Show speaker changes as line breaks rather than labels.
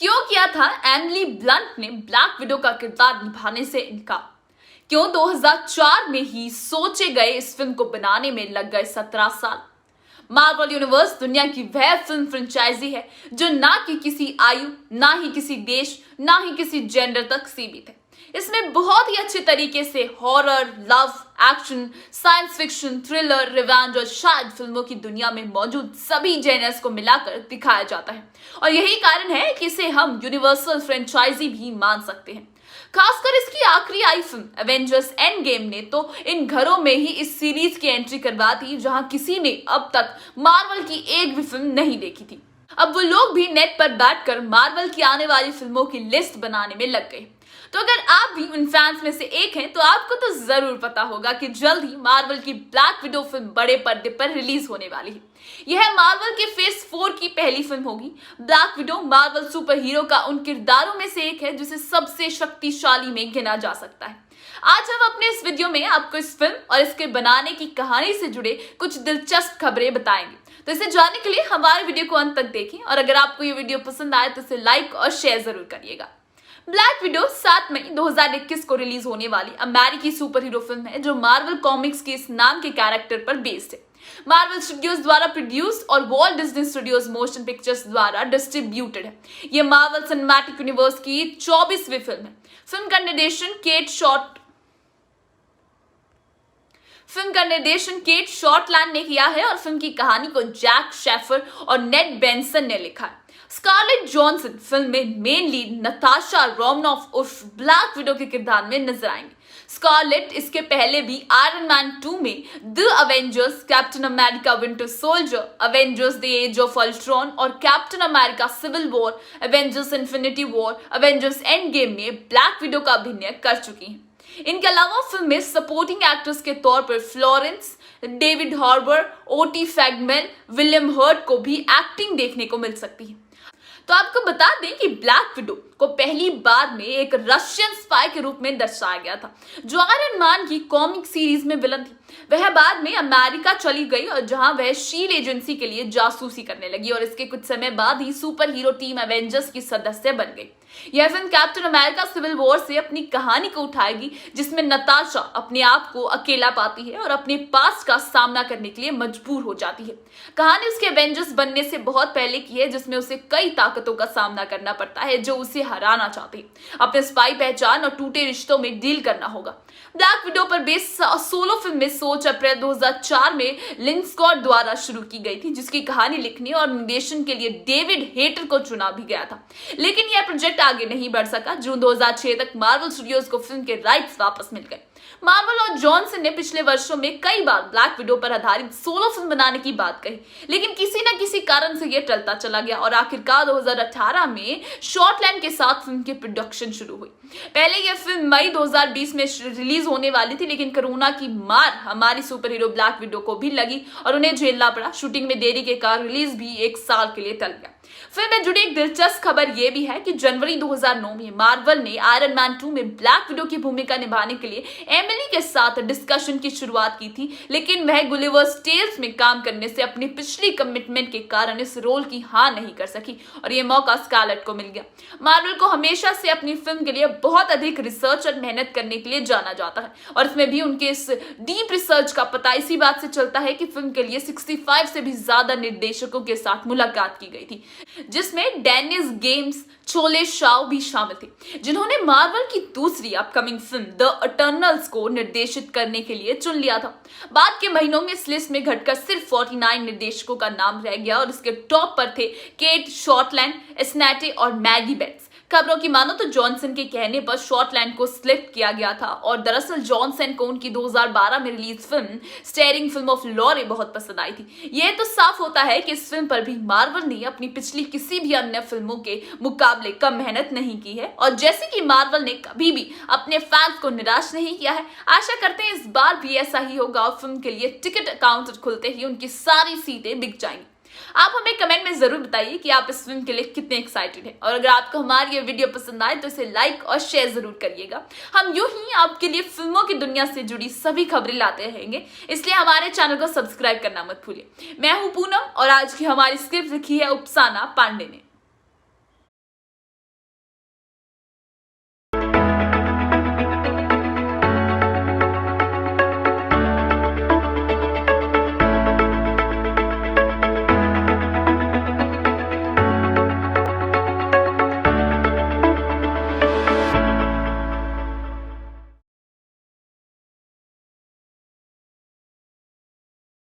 क्यों किया था एमिली ब्लंट ने ब्लैक विडो का किरदार निभाने से इनकार? क्यों 2004 में ही सोचे गए इस फिल्म को बनाने में लग गए 17 साल? मार्वल यूनिवर्स दुनिया की वह फिल्म फ्रेंचाइजी है जो ना कि किसी आयु, ना ही किसी देश, ना ही किसी जेंडर तक सीमित है। इसमें बहुत ही अच्छे तरीके से horror, love, action, science fiction, thriller, revenge और शायद फिल्मों की दुनिया में मौजूद सभी जेनर्स को मिलाकर दिखाया जाता है और यही कारण है कि इसे हम यूनिवर्सल फ्रेंचाइजी भी मान सकते हैं। खासकर इसकी आखिरी आई फिल्म एवेंजर्स एंड गेम ने तो इन घरों में ही इस सीरीज की एंट्री करवा दी जहां किसी ने अब तक मार्वल की एक भी फिल्म नहीं देखी थी। अब वो लोग भी नेट पर बैठकर मार्वल की आने वाली फिल्मों की लिस्ट बनाने में लग गए। तो अगर आप भी उन फैंस में से एक हैं तो आपको तो जरूर पता होगा कि जल्द ही मार्वल की ब्लैक विडो फिल्म बड़े पर्दे पर रिलीज होने वाली है। यह मार्वल के फेज 4 की पहली फिल्म होगी। Black window Marvel super hero का उन किरदारों में से एक है जिसे सबसे शक्तिशाली में गिना जा सकता है। आज हम अपने इस वीडियो में आपको इस फिल्म और इसके बनाने की कहानी से जुड़े कुछ दिलचस्प खबरें बताएंगे। तो इसे जानने के लिए हमारे वीडियो को अंत तक देखें और अगर आपको ये वीडियो पसंद आए तो इसे लाइक और शेयर जरूर करिएगा। ब्लैक विडो 7 मई 2021 को रिलीज होने वाली अमेरिकी सुपर हीरो फिल्म है जो मार्वल कॉमिक्स के इस नाम के कैरेक्टर पर बेस्ड है। मार्वल स्टूडियोज द्वारा प्रोड्यूस और Walt Disney studios motion pictures द्वारा डिस्ट्रीब्यूटेड है। यह मार्वल सिनेमैटिक यूनिवर्स की 24वीं फिल्म है। फिल्म का निर्देशन केट शॉर्टलैंड ने किया है और फिल्म की कहानी को जैक शेफर और नेड बेंसन ने लिखा है। स्कारलेट जॉनसन फिल्म में मेन लीड नताशा रोमनॉफ उर्फ ब्लैक विडो के किरदार में नजर आएंगे। स्कारलेट इसके पहले भी आयरन मैन 2 में, the Avengers, Captain America Winter Soldier, Avengers the Age of Ultron और Captain America Civil War, Avengers Infinity War, Avengers Endgame में ब्लैक विडो का अभिनय कर चुकी हैं। इनके अलावा फिल्म में सपोर्टिंग एक्टर्स के तौर पर Florence, David Harbour, O-T Fagbenle, William Hurt को भी एक्टिंग देखने को मिल सकती है। तो आपको बता दें कि ब्लैक विडो को पहली बार में एक रशियन स्पाई के रूप में दर्शाया गया था जो आयरन मैन की कॉमिक सीरीज में विलन थी। वह बाद में अमेरिका चली गई और जहां वह शील्ड एजेंसी के लिए जासूसी करने लगी और इसके कुछ समय बाद ही सुपर हीरो टीम एवेंजर्स की सदस्य बन गई। यह फिल्म कैप्टन अमेरिका सिविल वॉर से अपनी कहानी को उठाएगी जिसमें नताशा अपने आप को अकेला पाती है और अपने पास्ट का सामना करने के लिए मजबूर हो जाती है। कहानी उसके एवेंजर्स बनने से बहुत पहले की है जिसमें उसे कई ताकतों का सामना करना पड़ता है जो उसे हराना चाहती है। अपने स्पाई पहचान और टूटे रिश्तों में डील करना होगा। ब्लैक विडो पर बेस्ड सोलो फिल्म में सोच अप्रैल 2004 में लिन स्कॉट द्वारा शुरू की गई थी जिसकी कहानी लिखने और निर्देशन के लिए डेविड हेटर को चुना भी गया था, लेकिन यह प्रोजेक्ट आगे नहीं बढ़ सका। जून 2006 तक मार्वल स्टूडियोज को फिल्म के राइट्स वापस मिल गए। मार्वल और जॉनसन ने पिछले वर्षों में कई बार ब्लैक विडो पर आधारित सोलो फिल्म बनाने की बात कही, लेकिन किसी न किसी कारण से यह टलता चला गया और आखिरकार 2018 में शॉर्टलैंड के साथ फिल्म की प्रोडक्शन शुरू हुई। पहले यह फिल्म मई 2020 में रिलीज होने वाली थी, लेकिन कोरोना की मार हमारी सुपर हीरो ब्लैक विडो को भी लगी और उन्हें झेलना पड़ा। शूटिंग में देरी के कारण रिलीज भी 1 साल के लिए टल गया। फिल्म में जुड़ी एक दिलचस्प खबर यह भी है कि जनवरी 2009 में मार्वल ने आयरन मैन 2 में ब्लैक विडो की भूमिका निभाने के लिए एमिली के साथ डिस्कशन की शुरुआत की थी, लेकिन वह गुलिवर्स टेल्स में काम करने से अपनी पिछली कमिटमेंट के कारण इस रोल की हाँ नहीं कर सकी और यह मौका स्कारलेट को मिल गया। मार्वल को हमेशा से अपनी फिल्म के लिए बहुत अधिक रिसर्च और मेहनत करने के लिए जाना जाता है और इसमें भी उनके इस डीप रिसर्च का पता इसी बात से चलता है कि फिल्म के लिए 65 से भी ज्यादा निर्देशकों के साथ मुलाकात की गई थी, जिसमें डेनिस गेम्स, चोले शाओ भी शामिल थे जिन्होंने मार्वल की दूसरी अपकमिंग फिल्म द इटर्नल्स को निर्देशित करने के लिए चुन लिया था। बाद के महीनों में इस लिस्ट में घटकर सिर्फ 49 निर्देशकों का नाम रह गया और इसके टॉप पर थे केट शॉर्टलैंड, एस्नेटे और मैगी बेट्स। खबरों की मानो तो जॉनसन के कहने पर शॉर्टलैंड को सिलेक्ट किया गया था और दरअसल जॉनसन को उनकी 2012 में release film starring film of लॉरे बहुत पसंद आई थी। यह तो साफ होता है कि इस फिल्म पर भी मार्वल ने अपनी पिछली किसी भी अन्य फिल्मों के मुकाबले कम मेहनत नहीं की है और जैसे कि मार्वल ने कभी भी अपने फैंस को निराश नहीं किया है, आशा करते हैं इस बार भी ऐसा ही होगा और फिल्म के लिए टिकट अकाउंट खुलते ही उनकी सारी सीटें बिक जाएंगी। आप हमें कमेंट में जरूर बताइए कि आप इस फिल्म के लिए कितने एक्साइटेड हैं और अगर आपको हमारी ये वीडियो पसंद आए तो इसे लाइक और शेयर जरूर करिएगा। हम यूं ही आपके लिए फिल्मों की दुनिया से जुड़ी सभी खबरें लाते रहेंगे, इसलिए हमारे चैनल को सब्सक्राइब करना मत भूलिए। मैं हूं पूनम और आज की हमारी स्क्रिप्ट लिखी है उपसाना पांडे ने।